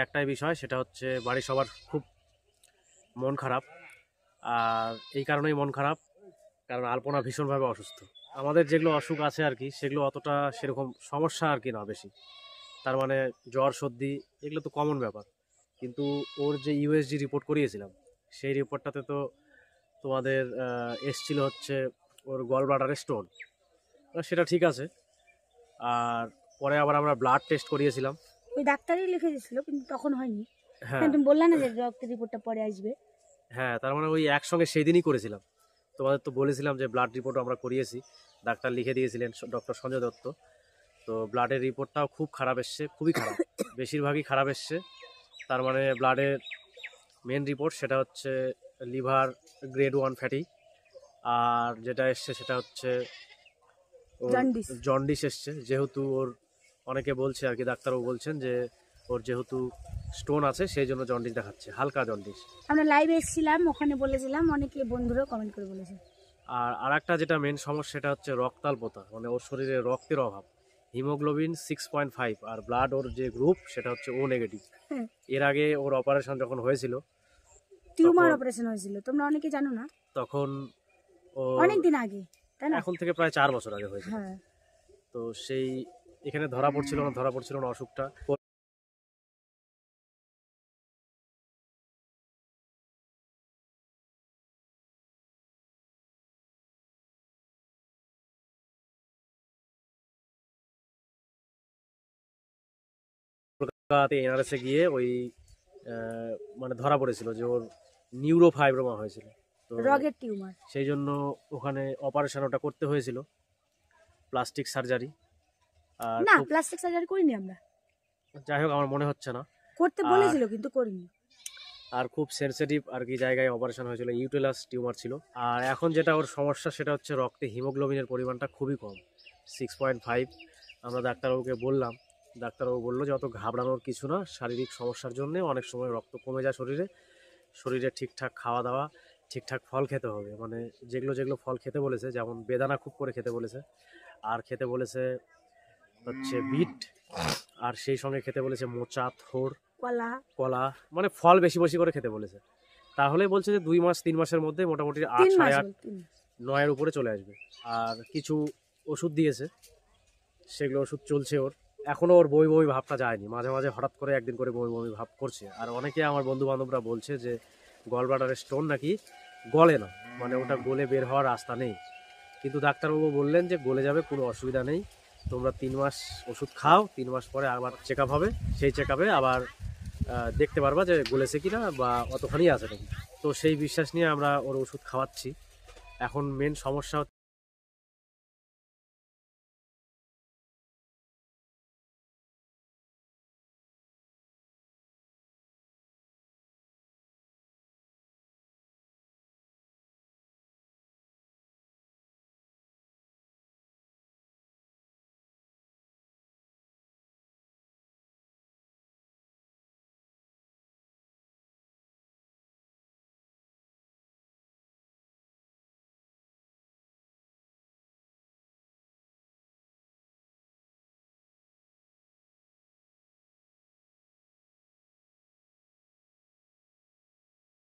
একটাই বিষয়, সেটা হচ্ছে বাড়ির সবার খুব মন খারাপ। আর এই কারণেই মন খারাপ, কারণ আলপনা ভীষণভাবে অসুস্থ। আমাদের যেগুলো অসুখ আছে আর কি, সেগুলো অতটা সেরকম সমস্যা আর কি না বেশি। তার মানে জ্বর সর্দি এগুলো তো কমন ব্যাপার, কিন্তু ওর যে ইউএসজি রিপোর্ট করিয়েছিলাম, সেই রিপোর্টটাতে তো তোমাদের এসছিল হচ্ছে ওর গল ব্লাডারে স্টোন। সেটা ঠিক আছে। আর পরে আবার আমরা ব্লাড টেস্ট করিয়েছিলাম। ওই ডাক্তারই লিখে দিয়েছিল, কিন্তু তখন হয়নি। হ্যাঁ তুমি বললে না যে রক্তের রিপোর্টটা পরে আসবে। হ্যাঁ, তার মানে ওই একসঙ্গে সেই দিনই করেছিলাম। তোমাদের তো বলেছিলাম যে ব্লাড রিপোর্ট আমরা করিয়েছি, ডাক্তার লিখে দিয়েছিলেন ডক্টর সঞ্জয় দত্ত। তো ব্লাডের রিপোর্টটাও খুব খারাপ এসছে, খুবই খারাপ, বেশিরভাগই খারাপ এসছে। তার মানে ব্লাডের মেন রিপোর্ট সেটা হচ্ছে লিভার গ্রেড 1 ফ্যাটি। আর যেটা এসছে সেটা হচ্ছে জন্ডিস এসছে। যেহেতু ওর অনেকে বলছে আর কি, ডাক্তারও বলছেন যে ওর যেহেতু স্টোন আছে সেই জন্য জন্ডিস দেখাচ্ছে, হালকা জন্ডিস। আমরা লাইভে এসেছিলাম, ওখানে বলেছিলাম, অনেকে বন্ধুরা কমেন্ট করে বলেছে। আর একটা যেটা মেন সমস্যা সেটা হচ্ছে রক্তাল্পতা, মানে ওর শরীরে রক্তের অভাব। হিমোগ্লোবিন 6.5 আর ব্লাড ওর যে গ্রুপ সেটা হচ্ছে ও নেগেটিভ। এর আগে ওর অপারেশন যখন হয়েছিল, টিউমার অপারেশন হয়েছিল, তোমরা অনেকে জানো না, তখন ও অনেক দিন আগে, তাই না? এখন থেকে প্রায় 4 বছর আগে হয়েছিল। হ্যাঁ। তো সেই এখানে ধরা পড়ছিল না অসুখটা। কলকাতাতে এনআরএসে গিয়ে ওই মানে ধরা পড়েছিল যে ওর নিউরোফাইব্রোমা হয়েছিল। তো রগের টিউমার, সেই জন্য ওখানে অপারেশন ওটা করতে হয়েছিল, প্লাস্টিক সার্জারি। আর না প্লাস্টিক সার্জারি করিনি আমরা, যাই হোক আমার মনে হচ্ছে না করতে বলেছিল কিন্তু করিনি। আর খুব সেনসিটিভ আর কি জায়গায় অপারেশন হয়েছিল, ইউটেরাস টিউমার ছিল। আর এখন যেটা ওর সমস্যা সেটা হচ্ছে রক্তে হিমোগ্লোবিনের পরিমাণটা খুবই কম, 6.5। আমরা ডাক্তারবাবুকে বললাম, ডাক্তারবাবু বললো যে অত ঘাবড়ানোর কিছু না, শারীরিক সমস্যার জন্য অনেক সময় রক্ত কমে যায় শরীরে ঠিকঠাক খাওয়া দাওয়া, ঠিকঠাক ফল খেতে হবে। মানে যেগুলো ফল খেতে বলেছে, যেমন বেদানা খুব করে খেতে বলেছে, আর খেতে বলেছে হচ্ছে বিট, আর সেই সঙ্গে খেতে বলেছে মোচা, থোর, কলা, মানে ফল বেশি বেশি করে খেতে বলেছে। তাহলে বলছে যে 2-3 মাসের মধ্যে মোটামুটি 8, 8.5, 9-এর উপরে চলে আসবে। আর কিছু ওষুধ দিয়েছে, সেগুলো ওষুধ চলছে ওর। এখনও ওর বমি বমি ভাবটা যায়নি, মাঝে মাঝে হঠাৎ করে একদিন করে বমি বমি ভাব করছে। আর অনেকে আমার বন্ধু বান্ধবরা বলছে যে গল ব্লাডারের স্টোন নাকি গলে না, মানে ওটা গলে বের হওয়ার রাস্তা নেই। কিন্তু ডাক্তারবাবু বললেন যে গলে যাবে, কোনো অসুবিধা নেই, তোমরা 3 মাস ওষুধ খাও, 3 মাস পরে আবার চেক আপ হবে, সেই চেক আপে আবার দেখতে পারবা যে গলেছে কিনা বা অতখানি আছে নাকি। তো সেই বিশ্বাস নিয়ে আমরা ওর ওষুধ খাওয়াচ্ছি। এখন মেন সমস্যা